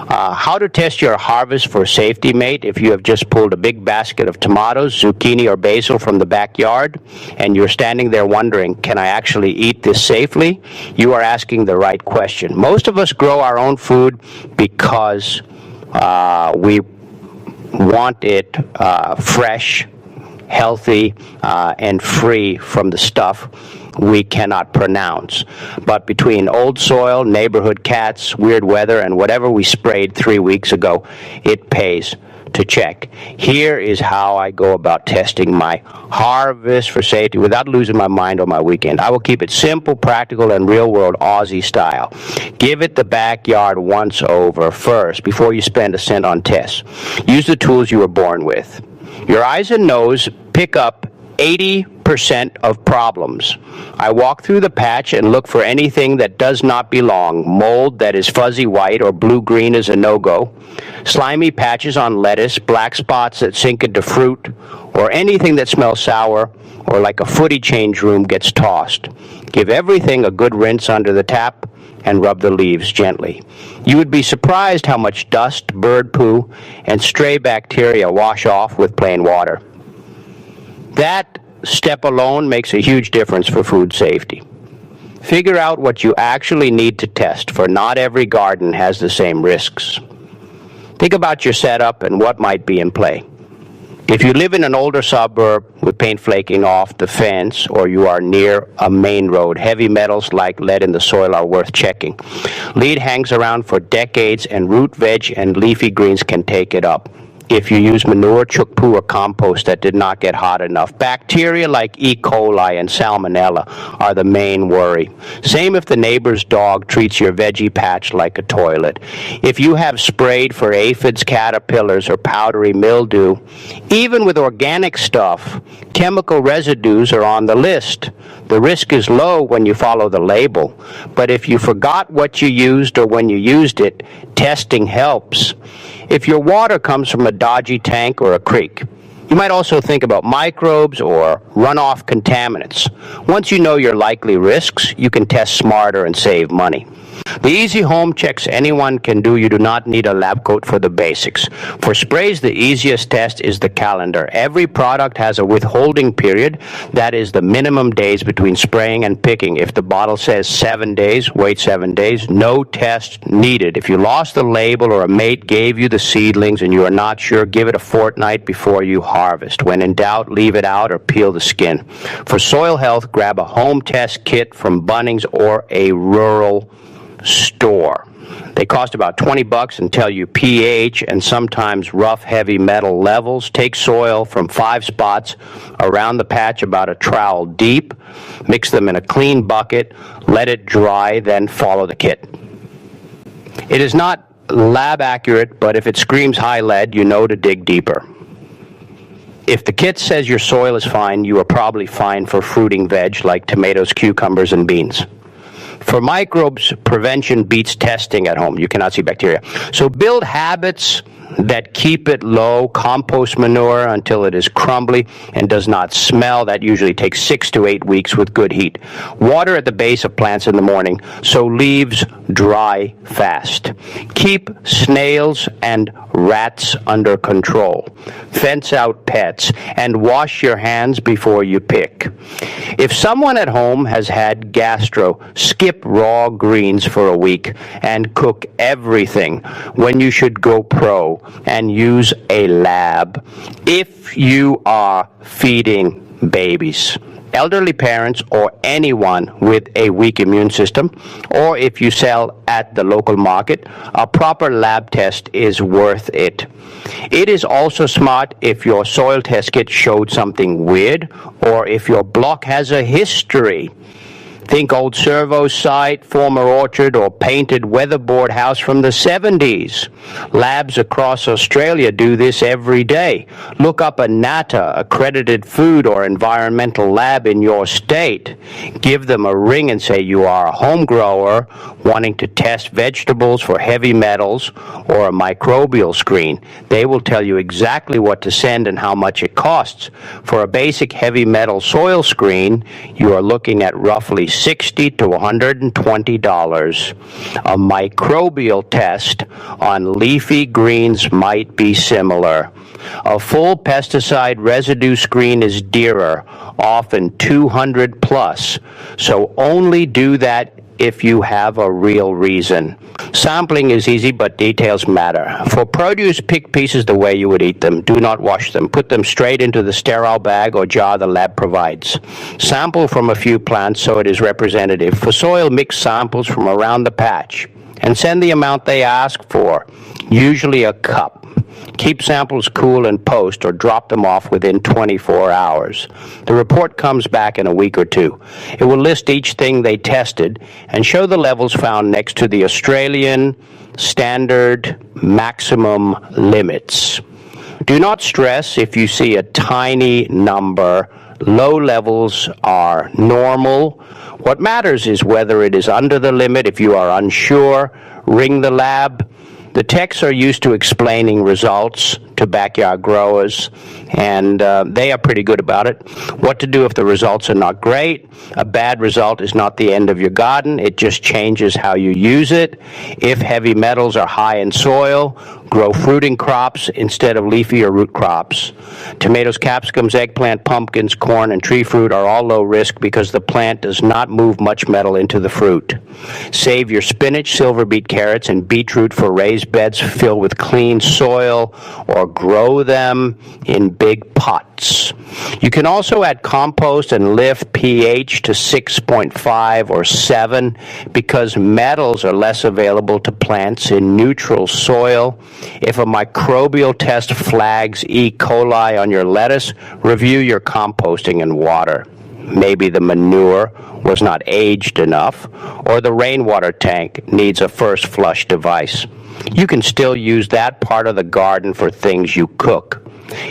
How to test your harvest for safety, mate, if you have just pulled a big basket of tomatoes, zucchini, or basil from the backyard, and you're standing there wondering, can I actually eat this safely? You are asking the right question. Most of us grow our own food because we want it fresh, healthy, and free from the stuff we cannot pronounce. But between old soil, neighborhood cats, weird weather, and whatever we sprayed 3 weeks ago, it pays to check. Here is how I go about testing my harvest for safety without losing my mind on my weekend. I will keep it simple, practical, and real-world Aussie style. Give it the backyard once over first before you spend a cent on tests. Use the tools you were born with. Your eyes and nose pick up 80% of problems. I walk through the patch and look for anything that does not belong. Mold that is fuzzy white or blue-green is a no-go. Slimy patches on lettuce, black spots that sink into fruit, or anything that smells sour or like a footy change room gets tossed. Give everything a good rinse under the tap and rub the leaves gently. You would be surprised how much dust, bird poo, and stray bacteria wash off with plain water. That step alone makes a huge difference for food safety. Figure out what you actually need to test, for not every garden has the same risks. Think about your setup and what might be in play. If you live in an older suburb with paint flaking off the fence, or you are near a main road, heavy metals like lead in the soil are worth checking. Lead hangs around for decades, and root veg and leafy greens can take it up. If you use manure, chook poo, or compost that did not get hot enough. Bacteria like E. coli and salmonella are the main worry. Same if the neighbor's dog treats your veggie patch like a toilet. If you have sprayed for aphids, caterpillars, or powdery mildew, even with organic stuff, chemical residues are on the list. The risk is low when you follow the label, but if you forgot what you used or when you used it, testing helps. If your water comes from a dodgy tank or a creek, you might also think about microbes or runoff contaminants. Once you know your likely risks, you can test smarter and save money. The easy home checks anyone can do. You do not need a lab coat for the basics. For sprays, the easiest test is the calendar. Every product has a withholding period. That is the minimum days between spraying and picking. If the bottle says 7 days, wait 7 days. No test needed. If you lost the label or a mate gave you the seedlings and you are not sure, give it a fortnight before you harvest. When in doubt, leave it out or peel the skin. For soil health, grab a home test kit from Bunnings or a rural store. They cost about $20 and tell you pH and sometimes rough heavy metal levels. Take soil from 5 spots around the patch about a trowel deep. Mix them in a clean bucket. Let it dry, then follow the kit. It is not lab accurate, but if it screams high lead, you know to dig deeper. If the kit says your soil is fine, you are probably fine for fruiting veg like tomatoes, cucumbers, and beans. For microbes, prevention beats testing at home. You cannot see bacteria. So build habits that keep it low. Compost manure until it is crumbly and does not smell. That usually takes 6 to 8 weeks with good heat. Water at the base of plants in the morning so leaves dry fast. Keep snails and rats under control. Fence out pets and wash your hands before you pick. If someone at home has had gastro, skip raw greens for a week and cook everything when you should go pro and use a lab if you are feeding babies, elderly parents, or anyone with a weak immune system, or if you sell at the local market, a proper lab test is worth it. It is also smart if your soil test kit showed something weird, or if your block has a history. Think old servo site, former orchard, or painted weatherboard house from the 70s. Labs across Australia do this every day. Look up a NATA, accredited food or environmental lab in your state. Give them a ring and say you are a home grower wanting to test vegetables for heavy metals or a microbial screen. They will tell you exactly what to send and how much it costs. For a basic heavy metal soil screen, you are looking at roughly $60 to $120. A microbial test on leafy greens might be similar. A full pesticide residue screen is dearer, often 200 plus, so only do that if you have a real reason. Sampling is easy, but details matter. For produce, pick pieces the way you would eat them. Do not wash them. Put them straight into the sterile bag or jar the lab provides. Sample from a few plants so it is representative. For soil, mix samples from around the patch and send the amount they ask for, usually a cup. Keep samples cool and post or drop them off within 24 hours. The report comes back in a week or two. It will list each thing they tested and show the levels found next to the Australian standard maximum limits. Do not stress if you see a tiny number. Low levels are normal. What matters is whether it is under the limit. If you are unsure, ring the lab. The techs are used to explaining results to backyard growers, and they are pretty good about it. What to do if the results are not great? A bad result is not the end of your garden. It just changes how you use it. If heavy metals are high in soil, grow fruiting crops instead of leafy or root crops. Tomatoes, capsicums, eggplant, pumpkins, corn, and tree fruit are all low risk because the plant does not move much metal into the fruit. Save your spinach, silver beet, carrots, and beetroot for raised beds filled with clean soil, or grow them in big pots. You can also add compost and lift pH to 6.5 or 7 because metals are less available to plants in neutral soil. If a microbial test flags E. coli on your lettuce, review your composting and water. Maybe the manure was not aged enough, or the rainwater tank needs a first flush device. You can still use that part of the garden for things you cook.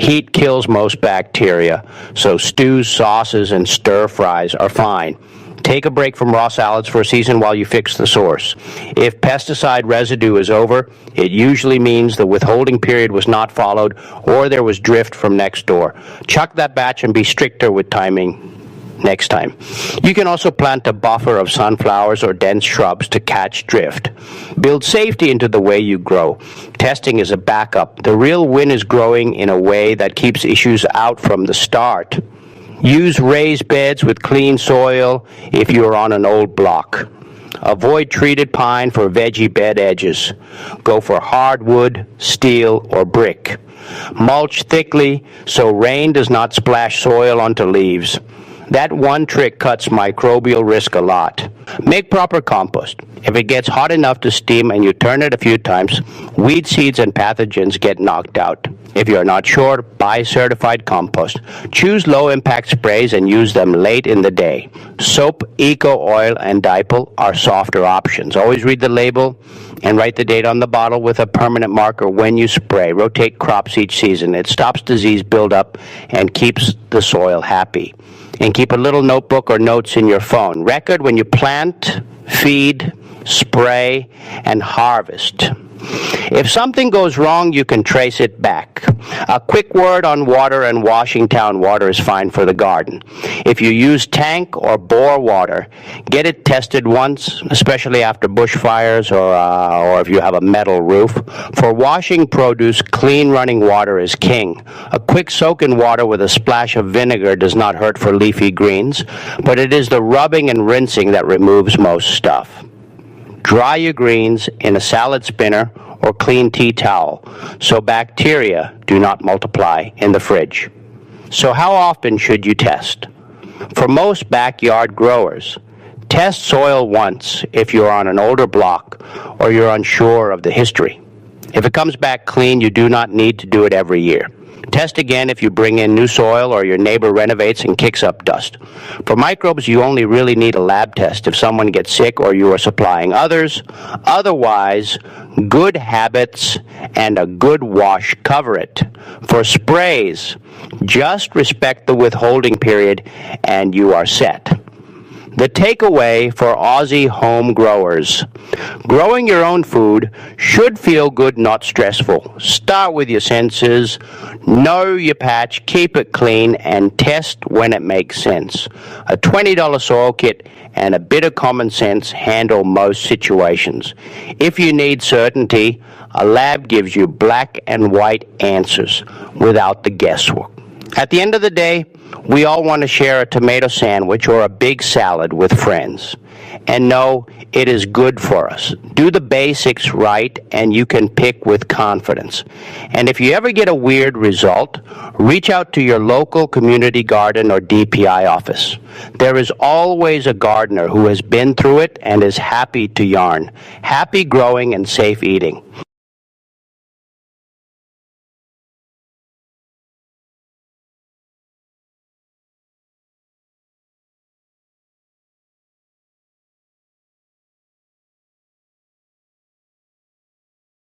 Heat kills most bacteria, so stews, sauces, and stir fries are fine. Take a break from raw salads for a season while you fix the source. If pesticide residue is over, it usually means the withholding period was not followed or there was drift from next door. Chuck that batch and be stricter with timing next time. You can also plant a buffer of sunflowers or dense shrubs to catch drift. Build safety into the way you grow. Testing is a backup. The real win is growing in a way that keeps issues out from the start. Use raised beds with clean soil if you are on an old block. Avoid treated pine for veggie bed edges. Go for hardwood, steel, or brick. Mulch thickly so rain does not splash soil onto leaves. That one trick cuts microbial risk a lot. Make proper compost. If it gets hot enough to steam and you turn it a few times, weed seeds and pathogens get knocked out. If you're not sure, buy certified compost. Choose low-impact sprays and use them late in the day. Soap, eco oil, and dipel are softer options. Always read the label and write the date on the bottle with a permanent marker when you spray. Rotate crops each season. It stops disease buildup and keeps the soil happy. And keep a little notebook or notes in your phone. Record when you plant, feed, spray, and harvest. If something goes wrong, you can trace it back. A quick word on water and washing town water is fine for the garden. If you use tank or bore water, get it tested once, especially after bushfires or if you have a metal roof. For washing produce, clean running water is king. A quick soak in water with a splash of vinegar does not hurt for leafy greens, but it is the rubbing and rinsing that removes most stuff. Dry your greens in a salad spinner or clean tea towel so bacteria do not multiply in the fridge. So how often should you test? For most backyard growers, test soil once if you're on an older block or you're unsure of the history. If it comes back clean, you do not need to do it every year. Test again if you bring in new soil or your neighbor renovates and kicks up dust. For microbes, you only really need a lab test if someone gets sick or you are supplying others. Otherwise, good habits and a good wash cover it. For sprays, just respect the withholding period and you are set. The takeaway for Aussie home growers. Growing your own food should feel good, not stressful. Start with your senses, know your patch, keep it clean, and test when it makes sense. A $20 soil kit and a bit of common sense handle most situations. If you need certainty, a lab gives you black and white answers without the guesswork. At the end of the day, we all want to share a tomato sandwich or a big salad with friends. And no, it is good for us. Do the basics right and you can pick with confidence. And if you ever get a weird result, reach out to your local community garden or DPI office. There is always a gardener who has been through it and is happy to yarn. Happy growing and safe eating.